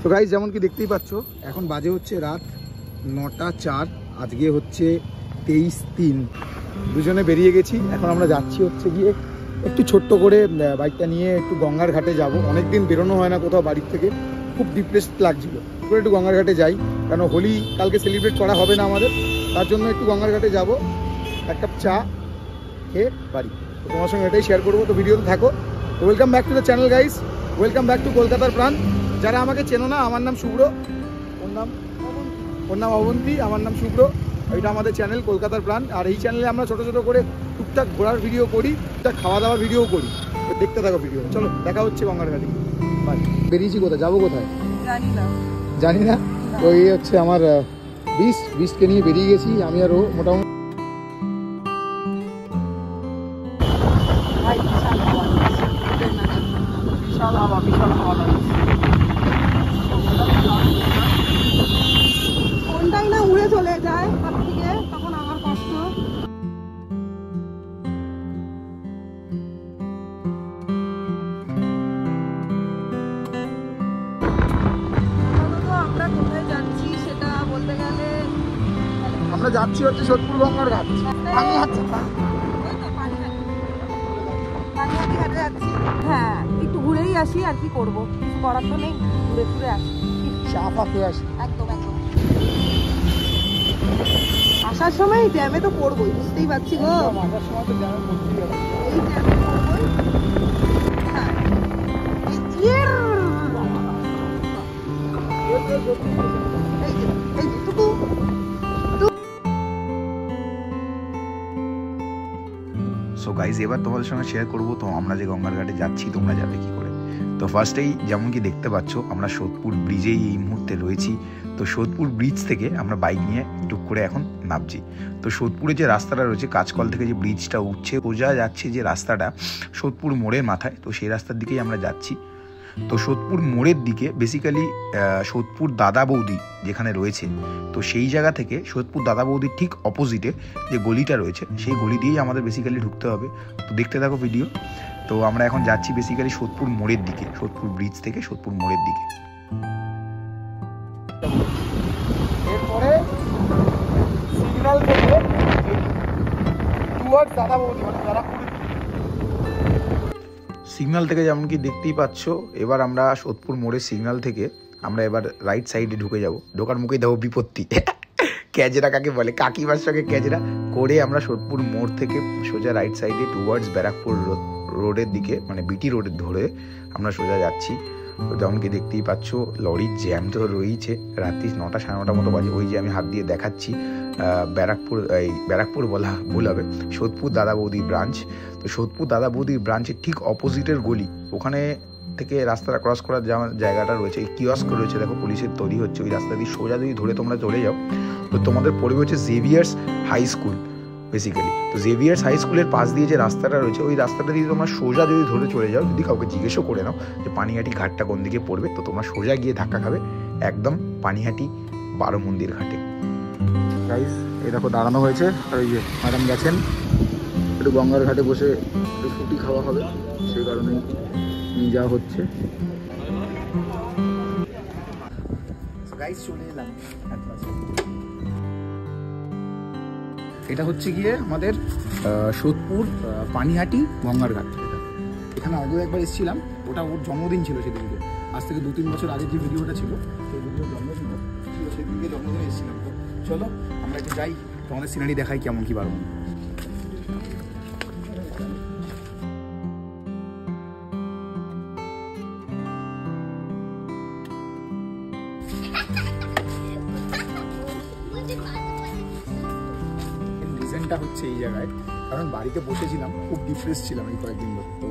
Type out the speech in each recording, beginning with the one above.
তো গাইস যেমন কি দেখতেই পাচ্ছ এখন বাজে হচ্ছে রাত 9টা 4। আজকে হচ্ছে 23/3। দুজনে বেরিয়ে গেছি। এখন আমরা যাচ্ছি হচ্ছে গিয়ে একটু ছোট্ট করে বাইকটা নিয়ে একটু গঙ্গার ঘাটে যাব। অনেকদিন বেরোনো হয় না কোথাও বাড়ির থেকে, খুব ডিপ্রেসড লাগছিল। একটু গঙ্গার ঘাটে যাই, কারণ হোলি কালকে সেলিব্রেট করা হবে না আমাদের, তার জন্য একটু গঙ্গার ঘাটে যাব, এক কাপ চা খেয়ে বাড়ি। তো তোমার সঙ্গে এটাই শেয়ার করবো, তো ভিডিওতে থাকো। Welcome back to the channel guys, welcome back to কলকাতার প্রাণ। যারা আমাকে চেনো না, আমার নাম শুভ্র, ওর নাম অবন্তী, আমার নাম শুভ্র। এটা আমাদের চ্যানেল কলকাতার প্রাণ। আর এই চ্যানেলে আমরা ছোটো ছোটো করে টুকটাক ঘোরার ভিডিও করি, টুকটাক খাওয়া দাওয়ার ভিডিও করি। তো দেখতে থাকো ভিডিও। চলো দেখা হচ্ছে গঙ্গার ঘাটে। বেরিয়েছি কোথায়, যাবো কোথায় জানি না। ওই হচ্ছে আমার বিস্টকে নিয়ে বেরিয়ে গেছি আমি আর ও। মোটামুটি কোনটাই না উড়ে চলে যায় হাত থেকে, তখন আমার কষ্ট। আমরা কোথায় যাচ্ছি সেটা বলতে গেলে আমরা যাচ্ছি হচ্ছে সোদপুর গঙ্গার ঘাট। পানিহাটি ঘাটে যাচ্ছি। হ্যাঁ, একটু ঘুরেই আসি, আর কি করবো, কিছু করার তো নেই, ঘুরে ঘুরে আসি, চা ফা খেয়ে আসি। একদম একদম। আসার সময় জ্যামে তো পড়বোই, বুঝতেই পারছি গো। আসার সময় তো জ্যামে পড়তেই হবে। এই জ্যামে পড়বোই। হ্যাঁ, এই যে টুকু। সো গাইজ এবার তোমাদের সঙ্গে শেয়ার করবো তো আমরা যে গঙ্গার ঘাটে যাচ্ছি তোমরা যাবে কি করে। তো ফার্স্টেই যেমন কি দেখতে পাচ্ছ আমরা সোদপুর ব্রিজেই এই মুহূর্তে রয়েছি। তো সোদপুর ব্রিজ থেকে আমরা বাইক নিয়ে টুক করে এখন নামছি। তো সোদপুরে যে রাস্তাটা রয়েছে, কাঁচকল থেকে যে ব্রিজটা উঠছে, সোজা যাচ্ছে যে রাস্তাটা সোদপুর মোড়ের মাথায়, তো সেই রাস্তার দিকেই আমরা যাচ্ছি। তো সোদপুর মোড়ের দিকে বেসিক্যালি সোদপুর দাদা বৌদি যেখানে রয়েছে, তো সেই জায়গা থেকে সোদপুর দাদা বৌদির ঠিক অপোজিটে যে গলিটা রয়েছে, সেই গলি দিয়েই আমাদের বেসিক্যালি ঢুকতে হবে। তো দেখতে থাকো ভিডিও। তো আমরা এখন যাচ্ছি বেসিক্যালি সোদপুর মোড়ের দিকে, সোদপুর ব্রিজ থেকে সোদপুর মোড়ের দিকে। এরপরে সিগন্যাল থেকে টুয়ার্ডস দাদা বৌদি, মানে দাদাপুর। সিগন্যাল থেকে যেমন কি দেখতেই পাচ্ছ, এবার আমরা সোদপুর মোড়ের সিগন্যাল থেকে আমরা এবার রাইট সাইডে ঢুকে যাব। ঢোকার মুখেই দেবো বিপত্তি, ক্যাজরা কাকে বলে, কাকিমার সঙ্গে ক্যাজরা করে আমরা সোদপুর মোড় থেকে সোজা রাইট সাইডে টুয়ার্ডস ব্যারাকপুর রোডের দিকে, মানে বিটি রোডের ধরে আমরা সোজা যাচ্ছি। তো যেমন কি দেখতেই পাচ্ছ লরির জ্যাম তো রয়েছে, রাত্রি 9টা 9:30 মতো বাজে। ওই যে আমি হাত দিয়ে দেখাচ্ছি ব্যারাকপুর বলা ভুল হবে, সোদপুর দাদা বৌদি ব্রাঞ্চ। তো সোদপুর দাদা বৌদির ব্রাঞ্চের ঠিক অপোজিটের গলি, ওখানে থেকে রাস্তাটা ক্রস করার জায়গাটা রয়েছে, এই কিয়স্ক রয়েছে, দেখো পুলিশের তৈরি হচ্ছে। ওই রাস্তা দিয়ে সোজা যদি ধরে তোমরা চলে যাও, তো তোমাদের পড়বে হচ্ছে জেভিয়ার্স হাই স্কুল বেসিক্যালি। তো জেভিয়ার্স হাই স্কুলের পাশ দিয়ে যে রাস্তাটা রয়েছে, ওই রাস্তাটা দিয়ে তোমরা সোজা যদি ধরে চলে যাও, যদি কাউকে জিজ্ঞেসও করে নাও যে পানিহাটি ঘাটটা কোন দিকে পড়বে, তো তোমরা সোজা গিয়ে ধাক্কা খাবে একদম পানিহাটি 12 মন্দির ঘাটে। গাইস এই দেখো দাঁড়ানো হয়েছে, আর ওই যে ম্যাডাম গেছেন, একটু গঙ্গার ঘাটে বসে একটু ফুটি খাওয়া হবে, সেই কারণেই নিয়ে যাওয়া হচ্ছে। গাইস চলে এলাম। এটা হচ্ছে গিয়ে আমাদের সোদপুর পানিহাটি গঙ্গার ঘাট। এখানে আগেও একবার এসেছিলাম, ওটা ওর জন্মদিন ছিল সেদিনকে। আজ থেকে 2-3 বছর আগে যে ভিডিওটা ছিল, সেই ভিডিওর জন্মদিন ছিল, সেদিনকে জন্মদিনে এসেছিলাম। তো চলো আমরা একটু যাই, তোমাদের সিনারি দেখাই কেমন কি পারবো। রিজনটা হচ্ছে এই জায়গায়, কারণ বাড়িতে বসেছিলাম, খুব ডিপ্রেস ছিলাম এই কয়েকদিন ধরে। তো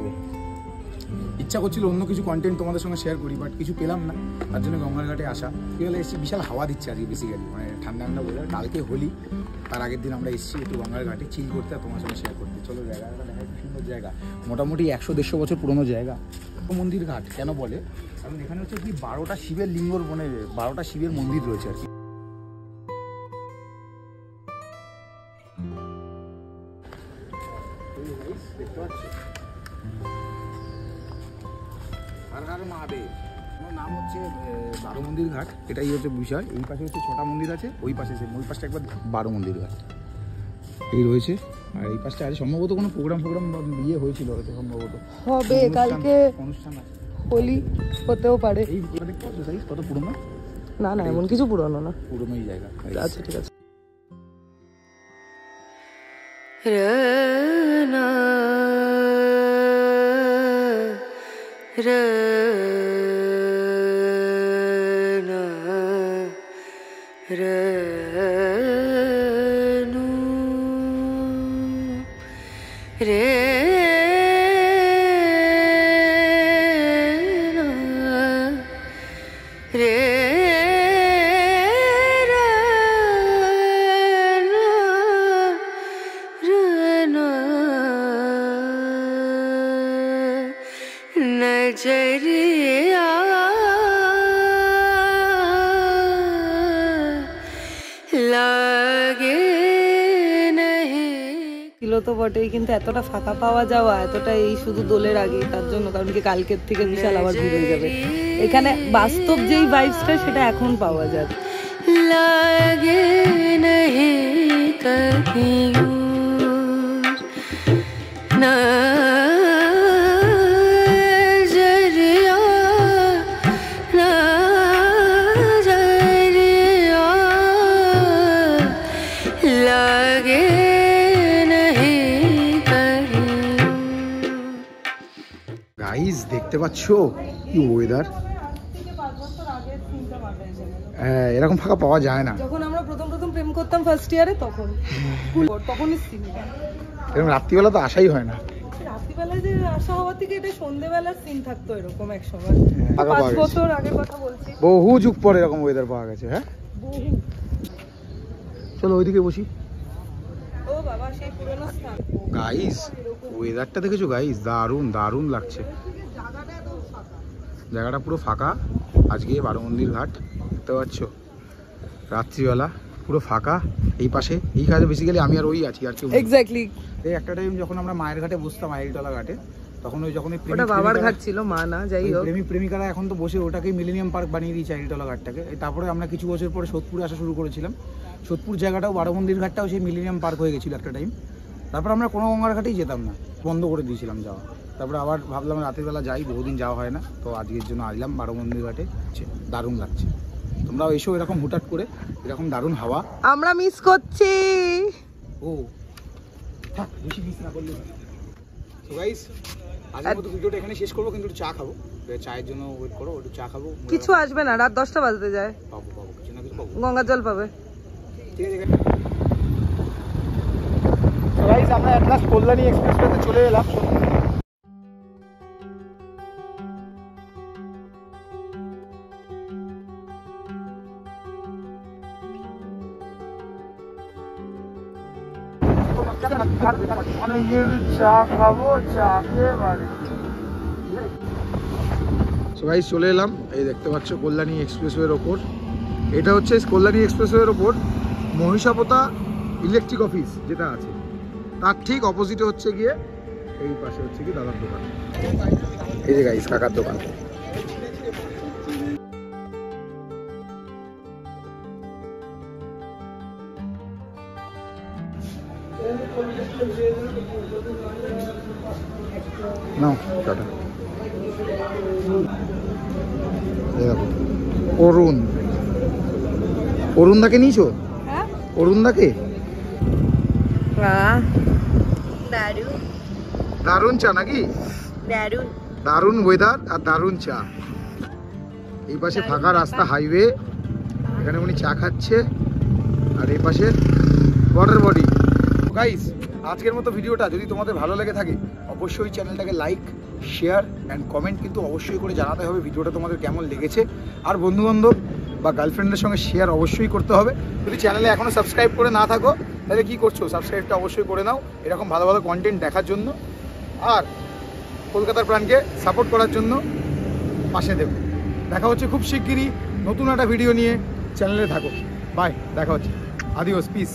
ইচ্ছা করছিল অন্য কিছু কন্টেন্ট তোমাদের সঙ্গে শেয়ার করি, বাট কিছু পেলাম না, তার জন্য গঙ্গার ঘাটে আসা। কি হলে এসেছি, বিশাল হাওয়া দিচ্ছে আজকে বেসিক্যালি, মানে ঠান্ডা ঠান্ডা বোঝা। কালকে হোলি, তার আগের দিন আমরা এসেছি একটু গঙ্গার ঘাটে চিল করতে আর তোমার সঙ্গে শেয়ার করতে। চলো জায়গাটা দেখা, সুন্দর জায়গা, মোটামুটি 100-150 বছর পুরোনো জায়গা। মন্দির ঘাট কেন বলে, কারণ এখানে হচ্ছে কি 12টা শিবের লিঙ্গর, মানে 12টা শিবের মন্দির রয়েছে আর কি। দেখতে পাচ্ছ, হর হর মহাদেব। নাম হচ্ছে 12 মন্দির ঘাট, এটাই হচ্ছে বিষয়। এই পাশে হচ্ছে 6টা মন্দির আছে, ওই পাশে ওই পাশটা একবার 12 মন্দির ঘাট এই রয়েছে। আর এই পাশটা আজ সম্ভবত কোনো প্রোগ্রাম বা বিয়ে হয়েছিল হয়তো, সম্ভবত হবে কালকে অনুষ্ঠান আছে, হোলি হতেও পারে। এই দেখতে পাচ্ছ সাইজ কত পুরনো? না না এমন কিছু পুরনো না, পুরনোই জায়গা। আচ্ছা ঠিক আছে। ছিল তো বটেই, কিন্তু এতটা ফাঁকা পাওয়া যাওয়া, এতটা এই শুধু দোলের আগে, তার জন্য, কারণ কি কালকের থেকে বিশাল আবার ভিড় হয়ে যাবে। এখানে বাস্তব যেই ভাইবসটা সেটা এখন পাওয়া যাবে। লাগে नहीं कहीं ना जरिया ना जरिया লাগে গাইস দেখতে পাচ্ছ কি ওয়েদার, হ্যাঁ এরকম ফাঁকা পাওয়া যায় না। যখন আমরা প্রথম প্রেম করতাম ফার্স্ট ইয়ারে তখনই সিনটা এরকম রাত্রিবেলা তো আসাই হয় না। রাত্রিবেলায় যে আসা হওয়ার থেকে এটা সন্ধ্যেবেলার সিন থাকতো এরকম এক সময়, ফাঁকা 5 পাওয়া গেছে। বছর আগের কথা বলছি, বহু যুগ পরে এরকম ওয়েদার পাওয়া গেছে। হ্যাঁ বহু। চলো ওইদিকে বসি। ও বাবা সেই পুরনো স্থান। গাইস ওয়েদারটা দেখেছো গাইস, দারুণ দারুণ লাগছে। জায়গাটা পুরো ফাঁকা আজকে, 12 মন্দির ঘাট দেখতে পাচ্ছ, রাত্রিবেলা পুরো ফাঁকা। এই পাশে এই কাজে বেসিক্যালি আমি আর ওই আছি, আর কেউ নেই। এক্স্যাক্টলি। এই একটা টাইম যখন আমরা মায়ের ঘাটে বসতাম, আইরিটলা ঘাটে, তখন ওই যখন ওটা বাবার ঘাট ছিল, মা না, যাই হোক। প্রেমিকারা এখন তো বসে ওটাকেই মিলেনিয়াম পার্ক বানিয়ে দিয়েছে আইরিটলা ঘাটটাকে। তারপরে আমরা কিছু বছর পরে সোদপুরে আসা শুরু করেছিলাম। সোদপুর জায়গাটাও 12 মন্দির ঘাটটাও সেই মিলেনিয়াম পার্ক হয়ে গেছিলো একটা টাইম। তারপর আমরা কোনো গঙ্গার ঘাটেই যেতাম না, বন্ধ করে দিয়েছিলাম যাওয়া। তারপরে আবার ভাবলাম রাতের বেলা যাই, বহুদিন যাওয়া হয় না, তো আজকের জন্য আসলাম 12 মন্দির ঘাটে। দারুণ লাগছে, তোমরাও এসো এরকম হুটহাট করে, এরকম দারুণ হাওয়া। আমরা মিস করছি। ও থাক, বেশি মিস না করলে। তো গাইস আজকের মতো ভিডিওটা এখানে শেষ করবো, কিন্তু একটু চা খাবো, চায়ের জন্য ওয়েট করো, একটু চা খাবো। কিছু আসবে না, রাত 10টা বাজতে যায়। পাবো কিছু না কিছু পাবো, গঙ্গার জল পাবে। ঠিক আছে গাইস, আমরা এট লাস্ট কল্যাণী এক্সপ্রেসওয়েতে চলে এলাম। চলে এলাম, এই দেখতে পাচ্ছ কল্যাণী এক্সপ্রেসওয়ের ওপর। এটা হচ্ছে কল্যাণী এক্সপ্রেসওয়ের ওপর মহিষাপোতা ইলেকট্রিক অফিস যেটা আছে, তার ঠিক অপোজিটে হচ্ছে গিয়ে এই পাশে হচ্ছে কি দাদার দোকান। এই যে গাইস কাকার দোকান। নাও টাটা। অরুণ দাকে নিয়েছো? হ্যাঁ অরুণ দাকে। দারুণ চা নাকি? দারুণ ওয়েদার আর দারুণ চা। এই পাশে ফাঁকা রাস্তা, হাইওয়ে, এখানে উনি চা খাচ্ছে, আর এই পাশে ওয়াটার বডি। গাইস আজকের মতো ভিডিওটা যদি তোমাদের ভালো লেগে থাকে, অবশ্যই চ্যানেলটাকে লাইক, শেয়ার অ্যান্ড কমেন্ট কিন্তু অবশ্যই করে জানাতে হবে ভিডিওটা তোমাদের কেমন লেগেছে। আর বন্ধুবান্ধব বা গার্লফ্রেন্ডের সঙ্গে শেয়ার অবশ্যই করতে হবে। যদি চ্যানেলে এখনও সাবস্ক্রাইব করে না থাকো তাহলে কী করছো, সাবস্ক্রাইবটা অবশ্যই করে নাও এরকম ভালো ভালো কন্টেন্ট দেখার জন্য। আর কলকাতার প্রাণকে সাপোর্ট করার জন্য পাশে দেবো। দেখা হচ্ছে খুব শিগগিরই নতুন একটা ভিডিও নিয়ে, চ্যানেলে থাকো। বাই, দেখা হচ্ছে, আদিওস, পিস।